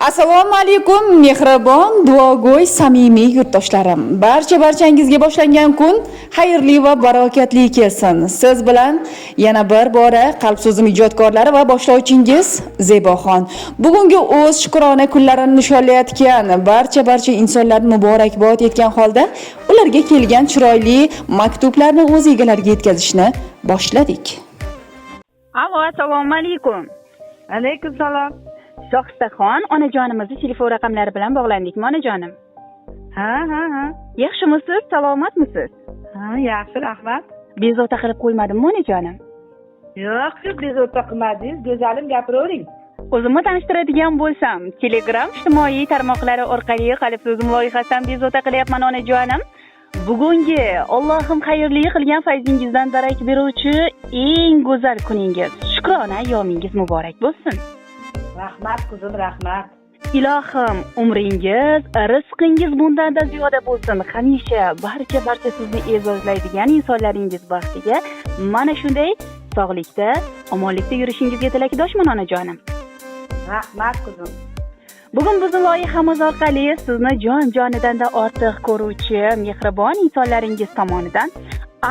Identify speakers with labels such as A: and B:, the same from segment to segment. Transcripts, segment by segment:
A: Assalomu alaykum, mehribon, duogo'y, samimiy yurtdoshlarim. Barchangizga boshlangan kun xayrli va barakatli kelsin. Siz bilan yana bir bora Qalb so'zim ijodkorlari va boshlovchingiz Zeboxon. Bugungi o'z shukrona kunlarini nishonlayotgan barcha insonlarni muborakbod etgan holda ularga kelgan chiroyli maktublarni o'z egalariga yetkazishni boshladik.
B: Alo, assalomu alaykum.
C: Alaykum salom.
B: Shohistaxon onajonimizni telefon raqamlari bilan bog'landikmi onajonim?
C: Ha.
B: Yaxshimisiz, salomatmisiz?
C: Ha, yaxshi, rahmat.
B: Bezovta qilib qo'ymadimmi onajonim?
C: Yo'q, bezovta qilmadingiz. Go'zalim, gapiravering.
B: O'zimni tanishtiradigan bo'lsam, Telegram ijtimoiy tarmoqlari orqali Qalb so'zim loyihasidan bezovta qilyapman onajonim. Bugungi Allohim xayrli qilgan fayzingizdan darak beruvchi eng go'zal kuningiz, shukrona ayyomingiz muborak bo'lsin.
C: Rahmat qizim, rahmat.
B: Ilohim umringiz, rizqingiz bundan-da ziyoda bo'lsin. Hamisha barcha sizni e'zozlaydigan insonlaringiz baxtiga mana shunday sog'likda, omonlikda yurishingizga tilakdoshman onajonim.
C: Rahmat qizim.
B: Bugun bizning loyihamiz orqali sizni jon-jonidan-da ortiq ko'ruvchi mehribon insonlaringiz tomonidan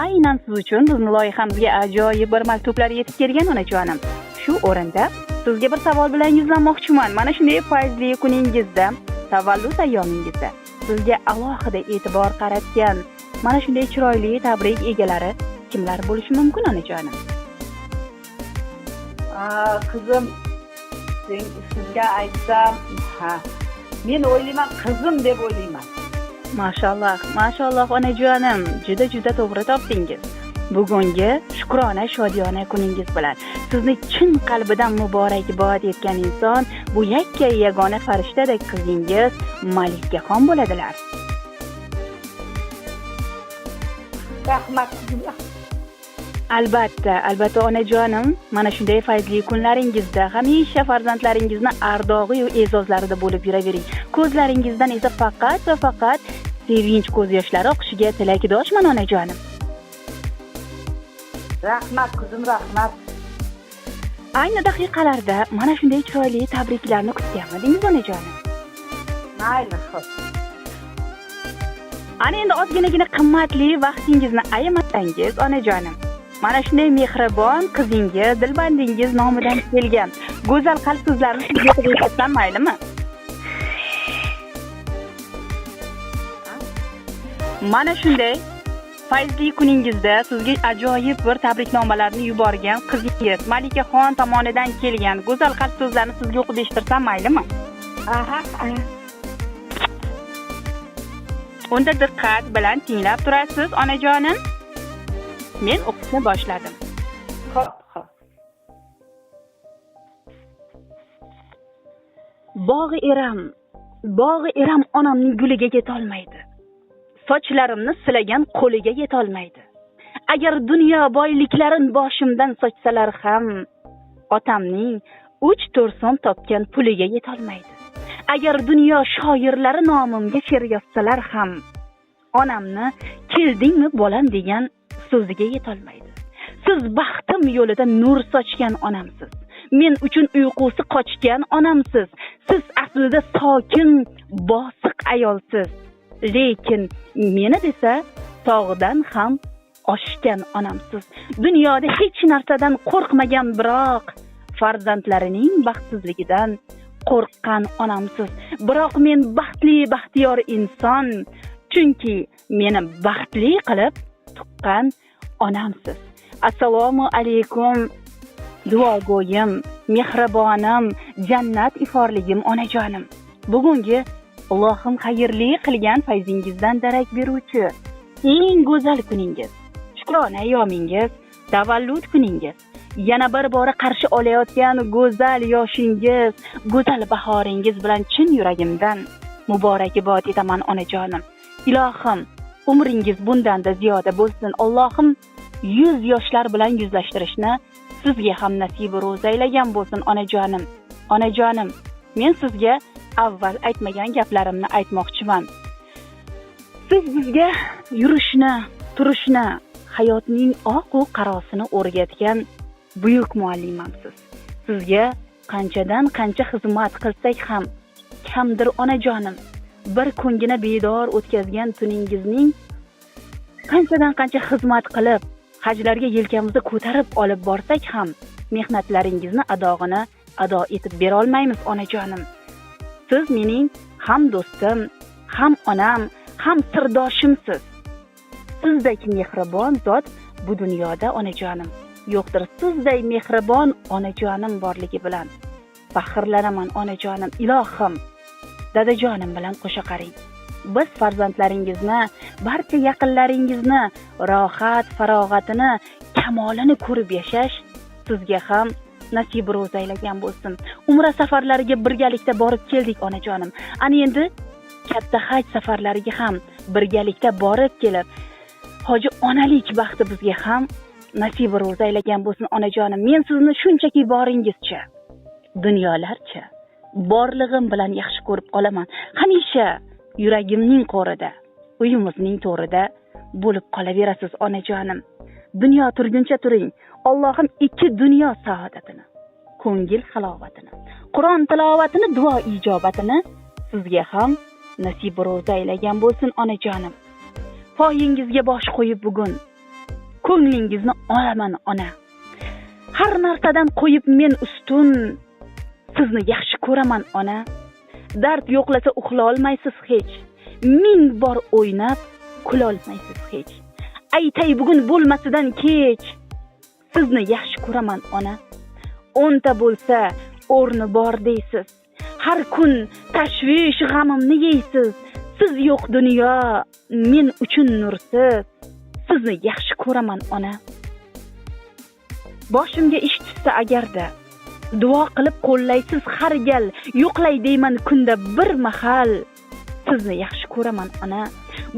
B: aynan siz uchun bizning loyihamizga ajoyib bir maktublar yetib kelgan onajonim. Shu o'rinda sizga bir savol bilan yuzlanmoqchiman. Mana shunday fayzli kuningizda, tavallud ayyomingizda sizga alohida e'tibor qaratgan mana shunday chiroyli tabrik egalari kimlar bo'lishi mumkin onajonim?
C: Qizim, sizga aytsam, men o'ylayman, qizim deb o'ylayman.
B: Mashalloh onajonim, juda to'g'ri topdingiz. Bugungi shukrona shodiyona kuningiz bilan sizni chin qalbidan muborakbod etgan inson bu yagona farishtadek qizingiz Malikaxon bo'ladilar.
C: Rahmat qizim.
B: Albatta onajonim, mana shunday fayzli kunlaringizda hamisha farzandlaringizni ardog'i va e'zozlarida bo'lib yuravering. Ko'zlaringizdan esa faqat va faqat sevinch ko'z yoshlari oqishiga tilakdoshman onajonim.
C: Rahmat qizim, rahmat.
B: Ayni daqiqalarda mana shunday chiroyli tabriklarni kutganmidingiz onajonim?
C: Mayli, xo'p.
B: Ana endi ozginagina qimmatli vaqtingizni ayamasangiz onajonim, mana shunday mehribon qizingiz, dilbandingiz nomidan kelgan go'zal qalb so'zlarini sizga aytsam maylimi? Mana shunday fayzli kuningizda sizga ajoyib bir tabriknomalarni yuborgan qizingiz Malikaxon tomonidan kelgan go'zal qalb so'zlarini sizga o'qib eshittirsam maylimi?
C: Aha.
B: Unda diqqat bilan tinglab turasiz onajonim. Men o'qishni boshladim.
C: Xo'p.
B: Bog'i eram onamning guliga yetolmaydi. Sochlarimni silagan qo'liga yetolmaydi. Agar dunyo boyliklarin boshimdan sochsalar ham, otamning 3-4 so'm topgan puliga yetolmaydi. Agar dunyo shoirlari nomimga she'r yozsalar ham, onamni keldingmi bolam degan so'ziga yetolmaydi. Siz baxtim yo'lida nur sochgan onamsiz. Men uchun uyqusi qochgan onamsiz. Siz aslida sokin, bosiq ayolsiz. Lekin meni desa tog'dan ham oshgan onamsiz. Dunyoda hech narsadan qo'rqmagan, biroq farzandlarining baxtsizligidan qo'rqqan onamsiz. Biroq men baxtli-baxtiyor inson, chunki meni baxtli qilib tuqqan onamsiz. Assalomu alaykum, duogo'yim, mehribonim, jannat iforligim onajonim. Bugungi Allohim xayrli qilgan fayzingizdan darak beruvchi eng go'zal kuningiz, shukrona ayyomingiz, tavallud kuningiz, yana bir bora qarshi olayotgan go'zal yoshingiz, go'zal bahoringiz bilan chin yuragimdan muborakbod etaman onajonim. Ilohim umringiz bundan-da ziyoda bo'lsin. Allohim 100 yoshlar bilan yuzlashtirishni sizga ham nasib ro'z aylagan bo'lsin onajonim. Onajonim, men sizga avval aytmagan gaplarimni aytmoqchiman. Siz bizga yurishni, turishni, hayotning oq va qarosini o'rgatgan buyuk muallimamsiz. Sizga qanchadan qancha xizmat qilsak ham kamdir onajonim. Bir kungina bedor o'tkazgan tuningizning qanchadan qancha xizmat qilib, hajlarga yelkamizni ko'tarib olib borsak ham mehnatlaringizni adog'ini ado etib bera olmaymiz onajonim. Siz mening ham do'stim, ham onam, ham sirdoshimsiz. Sizdek mehribon zot bu dunyoda onajonim. Yo'qdir sizday mehribon onajonim borligi bilan. Faxrlanaman onajonim, ilohim. Dadajonim bilan qo'sha qaring. Biz farzandlaringizni, barcha yaqinlaringizni rohat, farog'atini, kamolini ko'rib yashash sizga ham nasib ro'z aylagan bo'lsin. Umra safarlariga birgalikda borib keldik onajonim. Ana endi katta haj safarlariga ham birgalikda borib kelib, hoji onalik baxti bizga ham nasib ro'z aylagan bo'lsin onajonim. Men sizni shunchaki boringizcha, dunyolarcha borlig'im bilan yaxshi ko'rib qolaman. Hamisha yuragimning qo'rida, uyimizning to'rida bo'lib qolaverasiz onajonim. Dunyo turguncha turing. Allohim ikki dunyo saodatini, ko'ngil halovatini, Qur'on tilovatini, duo ijobatini sizga ham nasib ro'z aylagan bo'lsin onajonim. Poyingizga bosh qo'yib bugun ko'nglingizni olaman ona. Har narsadan qo'yib men ustun, sizni yaxshi ko'raman ona. Dard yo'qlasa uxla olmaysiz hech. Ming bor o'ynab kula olmaysiz hech. Aytay bugun bo'lmasidan kech. Sizni yaxshi ko'raman ona. 10 ta bo'lsa o'rni bor deysiz. Har kun tashvish g'amimni yeysiz. Siz yo'q dunyo men uchun nursiz. Sizni yaxshi ko'raman ona. Boshimga ish tushsa agarda duo qilib qo'llaysiz har gal. Yo'qlay deyman kunda bir mahal. Sizni yaxshi ko'raman ona.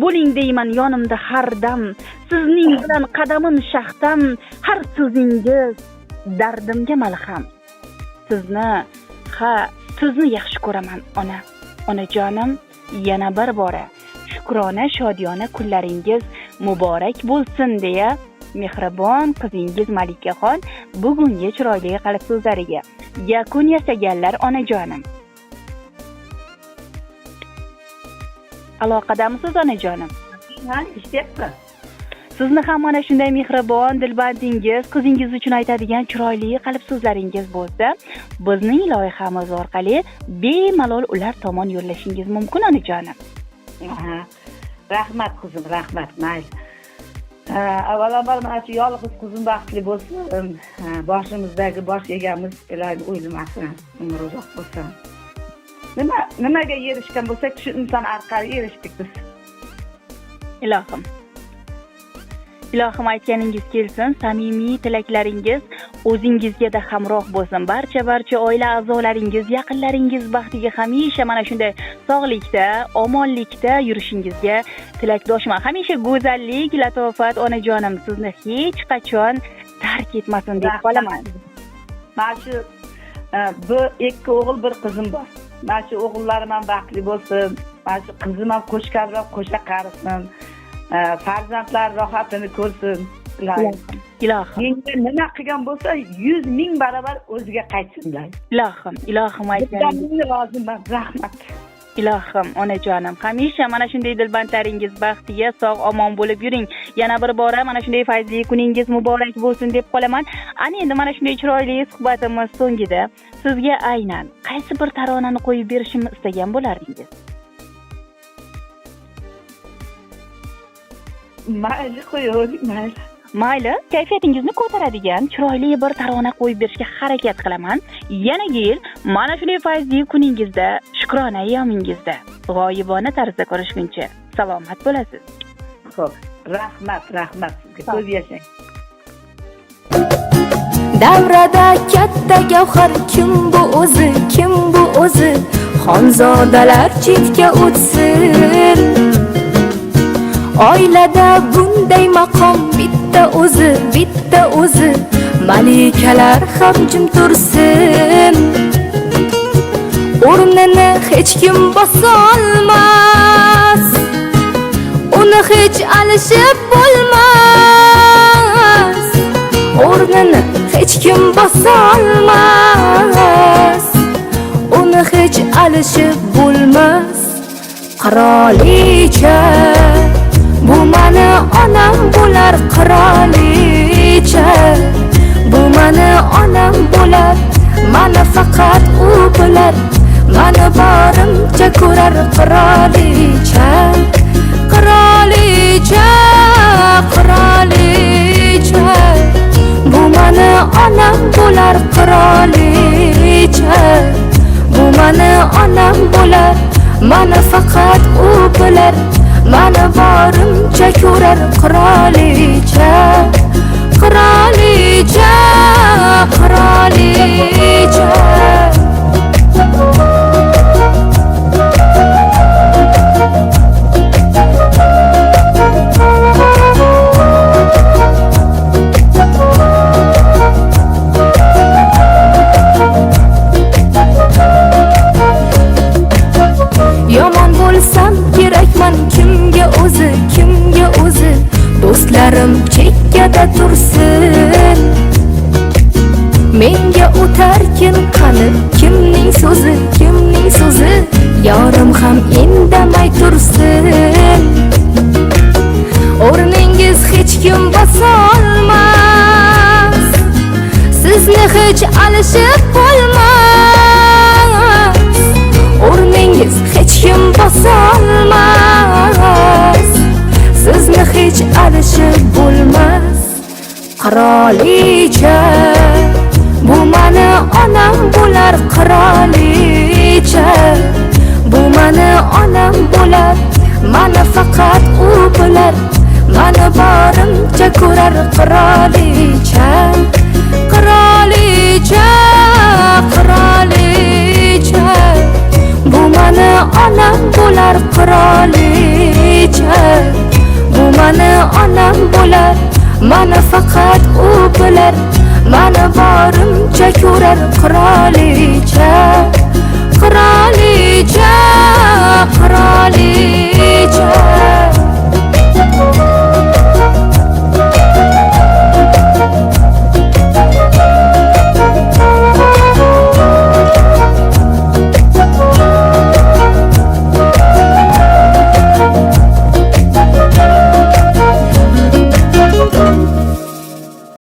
B: Bo'ling deyman yonimda har dam. Sizning bilan qadamim shaxtam. Har so'zingiz dardimga malham. Sizni yaxshi ko'raman ona. Onajonim, yana bir bora shukrona shodiyona kunlaringiz muborak bo'lsin deya mehribon qizingiz Malikaxon bugungi chiroyli qalb so'zlariga yakun yasaganlar onajonim. Aloqadamisiz onajonim?
C: Ha, ishyapman.
B: Sizni ham mana shunday mehribon dilbandingiz, qizingiz uchun aytadigan chiroyli qalb so'zlaringiz bo'lsa, bizning loyihamiz orqali bemalol ular tomon yo'llashingiz mumkin onajonim.
C: Aha. Rahmat qizim, rahmat. Mayli. Avvalambor mana shu yolg'iz qizim baxtli bo'lsin. Boshimizdagi bosh egamiz iloyim o'ylamasin, umri uzoq bo'lsin. Nimaga erishgan bo'lsak, shu inson orqali erishdik biz. Ilohim aytganingiz kelsin, samimiy tilaklaringiz o'zingizga-da hamroh bo'lsin. Barcha oila a'zolaringiz, yaqinlaringiz baxtiga hamisha mana shunday sog'likda, omonlikda yurishingizga tilakdoshman. Hamisha go'zallik, latofat onajonim sizni hech qachon tark etmasin deb qolaman. Mana shu bu ikki o'g'il, bir qizim bor. Mana shu o'g'illarim ham baxtli bo'lsin. Mana shu qizim ham qo'shqarroq qo'sha qarisin. Farzandlar rohatini ko'rsin.
B: Ilohim.
C: Menga nima qilgan bo'lsa 100 ming barobar o'ziga qaytsinlar.
B: Ilohim aytganingiz.
C: Men roziman, rahmat.
B: Ilohim onajonim, hamisha mana shunday dilbandlaringiz baxtiga sog' omon bo'lib yuring. Yana bir bora mana shunday fayzli kuningiz muborak bo'lsin deb qolaman. Ana endi mana shunday chiroyli suhbatimiz so'ngida sizga aynan qaysi bir taronani qo'yib berishimni istagan bo'lardingiz?
C: Mayli, qo'yavering, mayli.
B: Mayli, kayfiyatingizni ko'taradigan chiroyli bir tarona qo'yib berishga harakat qilaman. Yangi yil mana shunday fayzli kuningizda, shukrona ayyomingizda g'oyibona tarzda ko'rishguncha salomat bo'lasiz.
C: Xo'p, rahmat sizga. Ko'p yashang.
D: Davrada katta gavhar kim bu o'zi? Xonzodalar chetga o'tsin. Oilada bunday maqom bitta o'zi. Malikalar ham jim tursin. O'rnini hech kim bosa olmas. Uni hech alishib bo'lmas. O'rnini hech kim bosa olmas. Uni sizni hech alishib bo'lmas. Qirolicha, bu mani onam bo'lar. Qirolicha, bu mani onam bo'lar. Mani faqat u bilar, mani borimcha ko'rar. Qirolicha, qirolicha, qirolicha, bu mani onam bo'lar. Qirolicha, bu mani onam bo'lar. Mani faqat u bilar, mani borimcha ko'rar. Qirolicha, qirolicha, qirolicha. Yomon bo'lsam kerakman kimga o'zi, kimga o'zi. Do'stlarim chekkada tursin, menga o'tarkin qani kimning so'zi, kimning so'zi. Yorim ham indamay tursin, o'rningiz hech kim bosolmas. Sizni hech alishib bo'lmas, o'rningiz hech kim bosolmas. Sizni hech alishib bo'lmas. Qirolicha, bu mani onam bo'lar. Qirolicha, bu mani onam bo'lar. Mani faqat u bilar, mani borimcha ko'rar. Qirolicha, qirolicha, qirolicha, bu mani onam bo'lar. Qirolicha, bu mani onam bo'lar. Mani faqat u bilar, mani borimcha ko'rar. Qirolicha, qirolicha, qirolicha.